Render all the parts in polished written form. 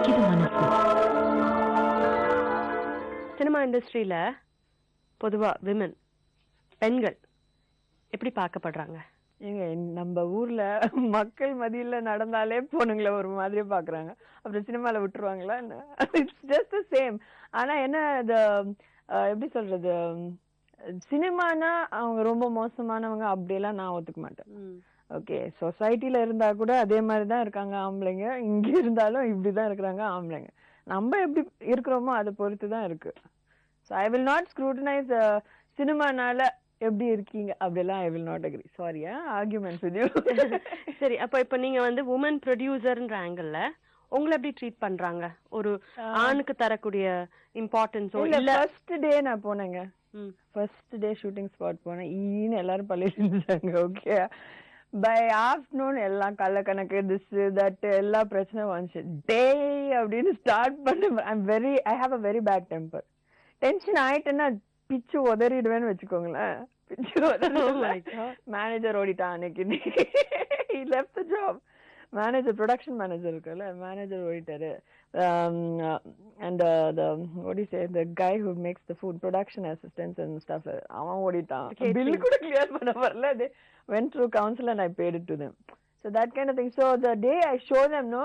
துடிக்குது மனசு. சினிமா இண்டஸ்ட்ரியில பொதுவா விமன் பெண்கள் எப்படி பார்க்கப்படுறாங்க? ஏங்க நம்ம ஊர்ல மக்கள் மத்தியில நடந்தாலே பொண்ணுங்களை ஒரு மாதிரி பாக்குறாங்க. அப்புறம் சினிமால விட்டுருவாங்களா? It's just the same. ஆனா என்ன இது எப்படி சொல்றது, சினிமானா அவங்க ரொம்ப மோசமானவங்க அப்படியெல்லாம் நான் ஒத்துக்க மாட்டேன். ஓகே, சொசைட்டில இருந்தா கூட அதே மாதிரிதான் இருக்காங்க ஆம்பளைங்க, இங்க இருந்தாலும் இப்படிதான் இருக்கிறாங்க ஆம்பளைங்க. நம்ம எப்படி இருக்கிறோமோ அதை பொறுத்துதான் இருக்கு. So I will not scrutinize சினிமானால எப்படி இருக்கீங்க அப்படிலாம். I will not agree. Sorry, arguments with you. சரி, அப்ப இப்ப நீங்க வந்து உமன் ப்ரொடியூசர்ன்ற ஆங்கிள் உங்களை எப்படி ட்ரீட் பண்றாங்க? ஒரு ஆணுக்கு தரக்கூடிய இம்பார்ட்டன்ஸ் இல்ல. ஃபர்ஸ்ட் டே நான் போனேங்க. ஃபர்ஸ்ட் டே ஷூட்டிங் ஸ்பாட் போனேன். ஈன்னு எல்லாரும் பள்ளியில இருந்தாங்க. ஓகே, பை ஆஃப்டர்நூன் எல்லாம் கள்ள கணக்கு திஸ் தட் எல்லா பிரச்சனையும் வந்துச்சு. டே அப்படின்னு ஸ்டார்ட் பண்ண I have a very bad temper. Tension ஆயிட்டேன்னா பிச்சு உதறிடுவேன்னு வச்சுக்கோங்களேன். பிச்சு மேனேஜர் ஓடிட்டான் அன்னைக்கு. he left the job. Manager, production manager இருக்குல்ல, manager ஓடிட்டாரு. and the what do you say, the guy who makes the food, production assistants and stuff, அவன் ஓடிட்டான். பில் கூட கிளியர் பண்ண வரல. they went through council and I paid it to them. So that kind of thing. So the day I show them, no,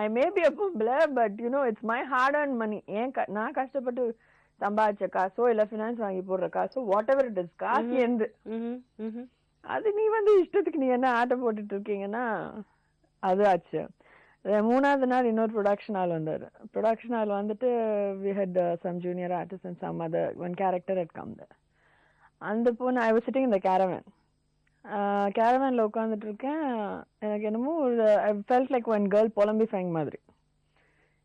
I may be a பொம்பளை, but you know it's my hard earned money. நான் கஷ்டப்பட்டு சம்பாதிச்ச காசோ இல்ல finance வாங்கி போடுற காசோ what ever it is, காசு எந்த அது நீ வந்து இஷ்டத்துக்கு நீ என்ன ஆட்டம் போட்டுட்டு இருக்கீங்கன்னா அது ஆச்சு. மூணாவது நாள் இன்னொரு ப்ரொடக்ஷன் ஆள் வந்தாரு. ப்ரொடக்ஷன் ஆள் வந்துட்டு we had some junior artists and some other one character had come there. அந்த பொண்ணு I was sitting in the caravan. கேரவான்ல உட்காந்துட்டு இருக்கேன். எனக்கு என்னமோ I felt like one girl புலம்பிஃபைங் மாதிரி.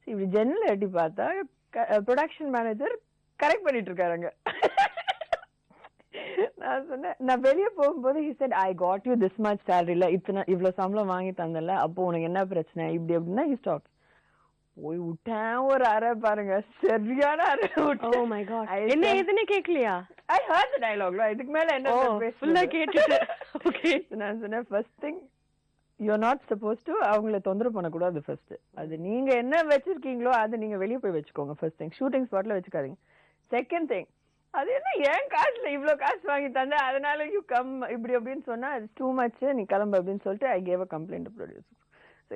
இப்படி ஜன்னல் எட்டி பார்த்தா ப்ரொடக்ஷன் மேனேஜர் கரெக்ட் பண்ணிட்டு இருக்காருங்க. நான் சொன்னேன், நான் வெளியே போகும்போது he said I got you this much salary, இல்ல இவ்வளவு சம்பளம் வாங்கி தந்தல, அப்போ உனக்கு என்ன பிரச்சனை இப்படி அப்படின்னா he stopped. போய் விட்டேன் ஒரு அரை பாருங்க, சரியான அரை விட்டேன். Oh my god, என்ன எதுனே கேக்கலையா? I heard the dialogue. இதுக்கு மேல என்ன ஃபுல்லா கேட்டுட்டு ஓகே. நான் சொன்னேன் first thing you're not supposed to அவங்கள தொந்தரவு பண்ணக்கூடாது. ஃபர்ஸ்ட் அது நீங்க என்ன வச்சிருக்கீங்களோ அது நீங்க வெளியே போய் வச்சுக்கோங்க. ஃபர்ஸ்ட் திங் ஷூட்டிங் ஸ்பாட்ல வச்சுக்காதீங்க. செகண்ட் திங், அது என்ன ஏன் காசுல இவ்வளவு காசு வாங்கி தந்த அதனால யூ கம் இப்படி அப்படின்னு சொன்னா இட்ஸ் டூ மச், நீ கிளம்பு அப்படின்னு சொல்லிட்டு I gave a complaint to producer.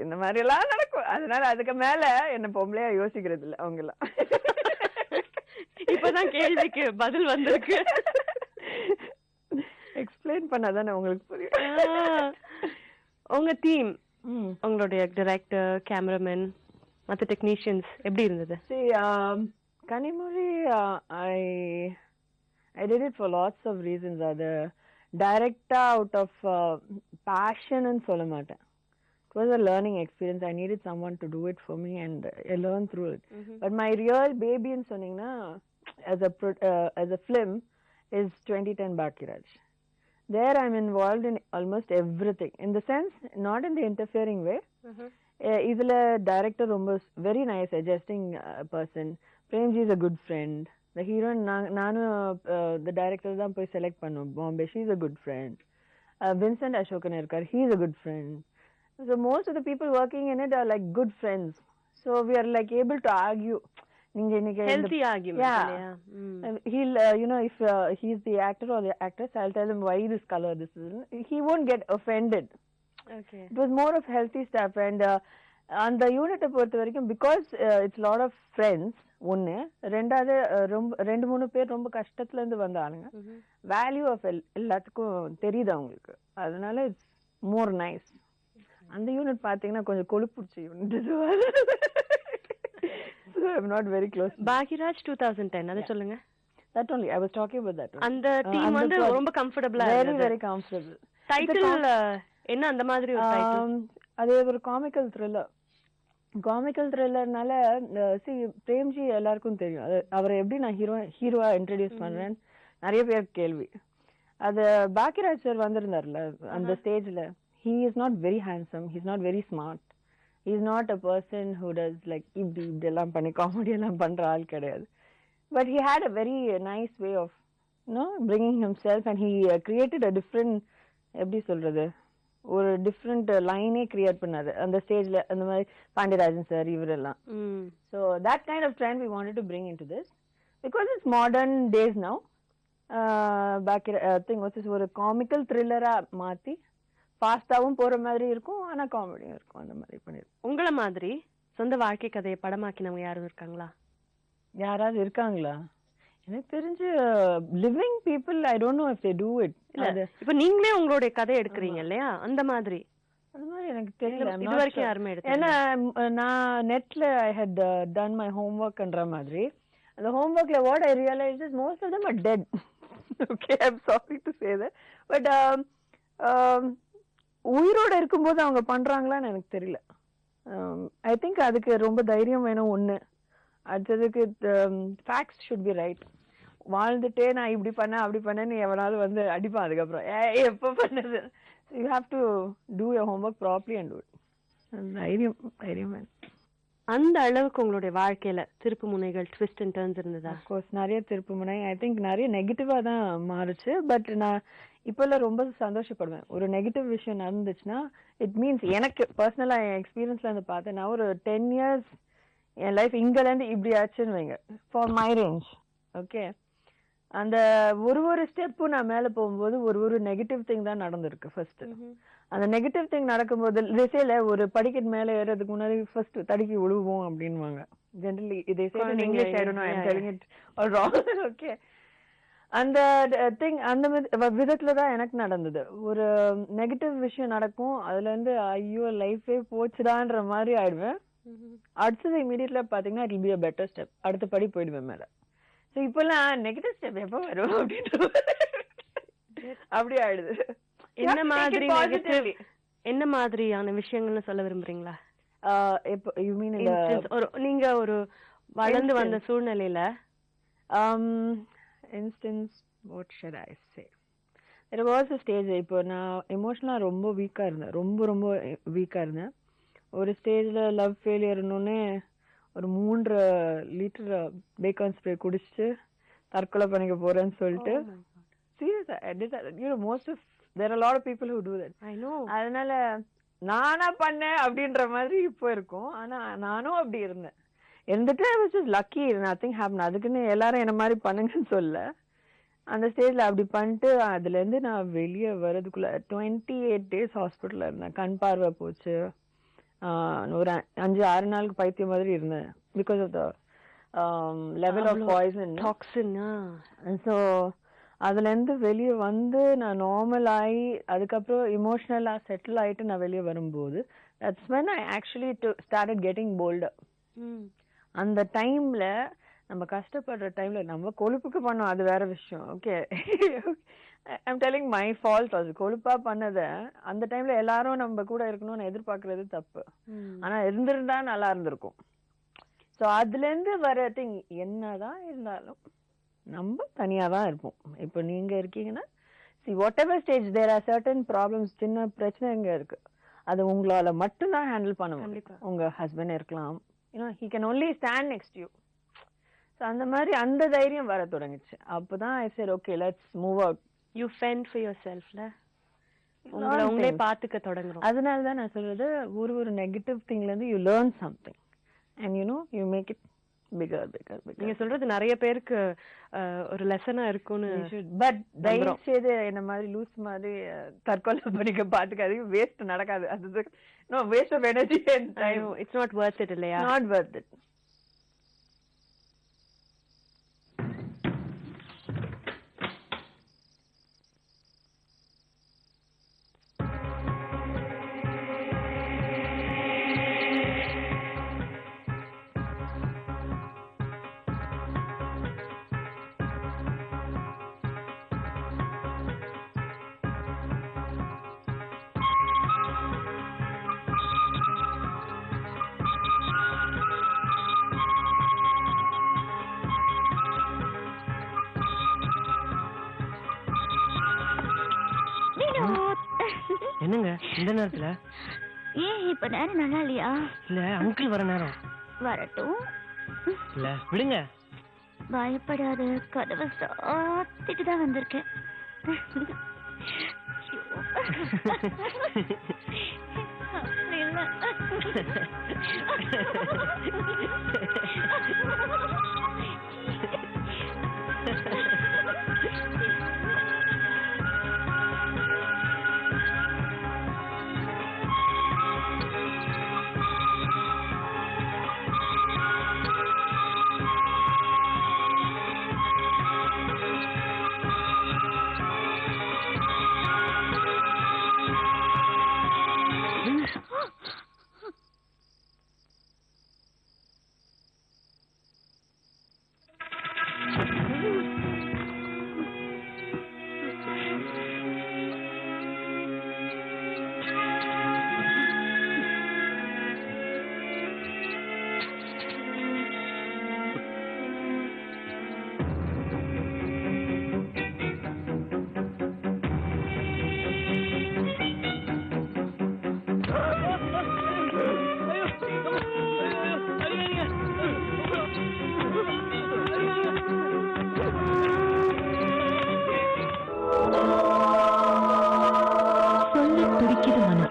இந்த மாதிரி எல்லாம் நடக்கும். அதனால அதுக்கு மேல என்ன பொம்பளையா யோசிக்கிறது இல்ல அவங்க எல்லாம். இப்பதான் கேள்விக்கு பதில் வந்திருக்கு. எக்ஸ்பிளைன் பண்ணாதானே உங்களுக்கு புரியும். உங்க டீம், உங்களுடைய டைரக்டர், கேமராமேன், மற்ற டெக்னீஷியன்ஸ் எப்படி இருந்தது? Kanimozhi, I did it for lots of reasons. அது டைரக்டா அவுட் ஆஃப் பேஷன் சொல்ல மாட்டேன். It was a learning experience. I needed someone to do it for me and I learned through it. But my real baby in சொன்னீங்கன்னா as a film is 2010 Bhagiraj. There I'm involved in almost everything. In the sense, not in the interfering way. இதுல director ரொம்ப very nice, adjusting person. Premji is a good friend. The heroine, நானும் the director தான் போய் select பண்ணோம் Bombay. She's a good friend. Vincent Ashokan இருக்கார், he is a good friend. So most of the people working in it are like good friends. So we are like able to argue. Healthy argument. Yeah. He'll, you know, if he's the actor or the actress, I'll tell him why this color, this is. He won't get offended. Okay. It was more of healthy stuff. And on the unit பொறுத்த வரைக்கும், because it's a lot of friends, ஒன்னு ரெண்டாவது ரெண்டு மூணு பேர் ரொம்ப கஷ்டத்துல இருந்து வந்த ஆளுங்க, வேல்யூ ஆஃப் எல்லாத்துக்கும் தெரியுது அவங்களுக்கு. அதனால இட்ஸ் மோர் நைஸ். அந்த யூனிட் பாத்தீங்கன்னா கொஞ்சம் கொழுப்புடிச்ச unit. So I'm not very close. Bhagiraj 2010 அத சொல்லுங்க. That only I was talking about that. அந்த டீம் வந்து ரொம்ப கம்ஃபர்ட்டபிளா இருந்தது. Very comfortable. டைட்டில் என்ன அந்த மாதிரி ஒரு டைட்டில்? அது ஒரு காமிக்கல் த்ரில்லர். காமிக்கல் த்ரில்லர்னால பிரேம்ஜி எல்லாருக்கும் தெரியும். அவரை எப்படி நான் ஹீரோவா இன்ட்ரோடியூஸ் பண்றேன் நிறைய பேர் கேள்வி. அது பாக்கியராஜ் சார் வந்திருந்தார்ல அந்த ஸ்டேஜ்ல. He is not very handsome. He's not very smart. He's not a person who does like இப்படி எல்லாம் பண்ணி காமெடி எல்லாம் பண்ற ஆள் கிடையாது. But he had a very nice way of bringing himself, and he created a different எப்படி சொல்றது ஒரு டிஃப்ரெண்ட் லைனே கிரியேட் பண்ணாரு அந்த ஸ்டேஜ்ல. அந்த மாதிரி பாண்டியராஜன் சார் இவரெல்லாம். So that kind of trend we wanted to bring in to this because it's modern days now. பாக்கி திங் ஒரு காமிக்கல் த்ரில்லரா மாத்தி ஃபாஸ்டாவும் போற மாதிரி இருக்கும், ஆனா காமெடியும் இருக்கும். அந்த மாதிரி பண்ணிருக்கோம். உங்கள மாதிரி சொந்த வாழ்க்கை கதையை படமாக்கினவங்க யாரும் இருக்காங்களா? யாராவது இருக்காங்களா? எனக்கு தெரிஞ்சு living people I don't know if they to it. இப்ப நீங்களே உங்களுடைய கதை எடுக்கிறீங்க இல்லையா, அந்த மாதிரி எனக்கு தெரியல. இது வரைக்கும் யாருமே எடுத்து. ஏன்னா நான் நெட்ல ஐ ஹட் டன் மை ஹோம்ஒர்க்ன்ற மாதிரி. அந்த ஹோம்ஒர்க்ல what I realise is most of them are dead. Okay, I'm sorry to say that. But உயிரோட இருக்கும்போது அவங்க பண்றாங்களான்னு எனக்கு தெரியல. ஐ திங்க் அதுக்கு ரொம்ப தைரியம் வேணும் ஒண்ணு. அடுத்ததுக்கு ஃபேக்ட்ஸ் ஷுட் பி ரைட். வாழ்ந்துட்டே நான் இப்படி பண்ணேன் அப்படி பண்ணேன்னு எவனாலும் வந்து அடிப்பான் அதுக்கப்புறம் எப்ப பண்ணது. You have to two your homework properly and do it. தைரியம் வேணும். அந்த அளவுக்கு உங்களுடைய வாழ்க்கையில திருப்பு முனைகள், ட்விஸ்ட் அண்ட் டர்ன்ஸ் இருந்ததா? அஃப்கோர்ஸ் நிறைய திருப்பு முனை. ஐ திங்க் நிறைய நெகட்டிவா தான் மாறுச்சு. பட் நான் இப்பெல்லாம் ரொம்ப சந்தோஷப்படுவேன். ஒரு நெகட்டிவ் விஷயம் நடந்துச்சுன்னா இட் மீன்ஸ் எனக்கு பர்சனலா என் எக்ஸ்பீரியன்ஸ்ல இருந்து பார்த்தேன். நான் ஒரு 10 years என் லைஃப் இங்கல இருந்து இப்படி ஆச்சுன்னு வைங்க, ஃபார் மை ரேஞ்ச். ஓகே, அந்த ஒரு ஸ்டெப்பும் நான் மேல போகும்போது ஒரு நெகட்டிவ் திங் தான் நடந்திருக்கு. ஃபர்ஸ்ட் அந்த நெகட்டிவ் திங் நடக்கும்போது திசையில ஒரு படிக்கட்டு மேல ஏறதுக்கு முன்னாடி ஃபர்ஸ்ட் தடுக்கி விழுவோம் அப்படின்வாங்க. ஜெனரலி இதை இங்கிலீஷ் ஆயிடணும். ஓகே, அந்த திங் அந்த விதத்துல தான் எனக்கு நடந்தது. ஒரு நெகட்டிவ் விஷயம் நடக்கும், அதுல இருந்து ஐயோ லைஃபே போச்சுடான்ற மாதிரி ஆயிடுவேன். அடுத்தது இமீடியட்ல பாத்தீங்கன்னா it will be a better step. அடுத்த படி போயிடுவேன் மேல. ஸோ இப்பெல்லாம் நெகட்டிவ் ஸ்டெப் எப்போ வரும் அப்படின்ற அப்படி ஆயிடுது. என்ன மாதிரியான விஷயங்கள்னு சொல்ல விரும்புறீங்களா? நீங்க ஒரு வளர்ந்து வந்த சூழ்நிலையில instance what should I say, there was a stage. இப்போ நான் எமோஷனலா ரொம்ப வீக்கா இருந்தேன், ரொம்ப வீக்கா இருந்தேன். ஒரு ஸ்டேஜ்ல லவ் ஃபெயிலியர்னோடனே ஒரு 3 லிட்டர் பேக்கான் ஸ்ப்ரே குடிச்சிட்டு தற்கொலை பண்ணிக்க போறேன்னு சொல்லிட்டு சீரியஸா I did that. You know, most of there are a lot of people who do that. I know. அதனால நானா பண்ணேன் அப்படின்ற மாதிரி இப்போ இருக்கும். ஆனா நானும் அப்படி இருந்தேன். இருந்துட்டு I was just lucky, nothing happened. அதுக்குன்னு எல்லாரும் என்ன மாதிரி பண்ணுங்கன்னு சொல்ல. அந்த ஸ்டேஜ்ல அப்படி பண்ணிட்டு அதுல இருந்து நான் வெளியே வர்றதுக்குள்ள 28 days ஹாஸ்பிட்டல்ல இருந்தேன். கண் பார்வை போச்சு. ஒரு 5-6 நாளுக்கு பைத்தியம் மாதிரி இருந்தேன். Because of the level of poison toxin. So அதுல இருந்து வெளியே வந்து நான் நார்மல் ஆகி அதுக்கப்புறம் இமோஷனலா செட்டில் ஆயிட்டு நான் வெளியே வரும்போது that's when I actually started getting bolder. அந்த டைம்ல நம்ம கஷ்டப்படுற டைம்ல நம்ம கொழுப்புக்கு பண்ணோம், அது வேற விஷயம். Okay, I'm telling my fault. அது கொழுப்பா பண்ணத அந்த டைம்ல எல்லாரும் நம்ம கூட இருக்கணும்னு எதிர்பார்க்கறது தப்பு. ஆனா இருந்திருந்தா நல்லா இருந்திருக்கும். சோ அதுல இருந்து வர திங் என்னதான் இருந்தாலும் நம்ம தனியா தான் இருப்போம். இப்போ நீங்க இருக்கீங்கன்னா see whatever stage there are certain problems, சின்ன பிரச்சனைங்க இருக்கு, அது உங்களால மட்டும்தான் ஹேண்டில் பண்ண முடியும். உங்க ஹஸ்பண்ட் இருக்கலாம், you know, he can only stand next to you. So அந்த மாதிரி அந்த தைரியம் வர தொடங்குச்சு. அப்பதான் I said okay, let's move out. You fend for yourself ல உங்களே பாத்துக்க தொடங்குறோம். அதனால தான் நான் சொல்றது ஒரு நெகட்டிவ் திங்ல இருந்து you learn something and you know you make it bigger. நீங்க சொல்றது நிறைய பேருக்கு ஒரு லெசனா இருக்கும்னு. பட் தயவு செய்து என்ன மாதிரி லூஸ் மாதிரி தற்கொலை பண்ணிக்க பாத்துக்காதீங்க. வேஸ்ட் நடக்காது. அது no waste of energy and time. It's not worth it இல்லையா? Not worth it. என்னங்க இந்த நேரத்துல? ஏன் இப்ப நேரம் நல்லா இல்லையா? இல்ல அங்கிள் வர நேரம். வரட்டும். இல்ல விடுங்க. பயப்படாத, கதவை சாத்திட்டு தான் வந்திருக்கேன். அப்படி இல்ல. சொல்ல துடிக்குது மனசு.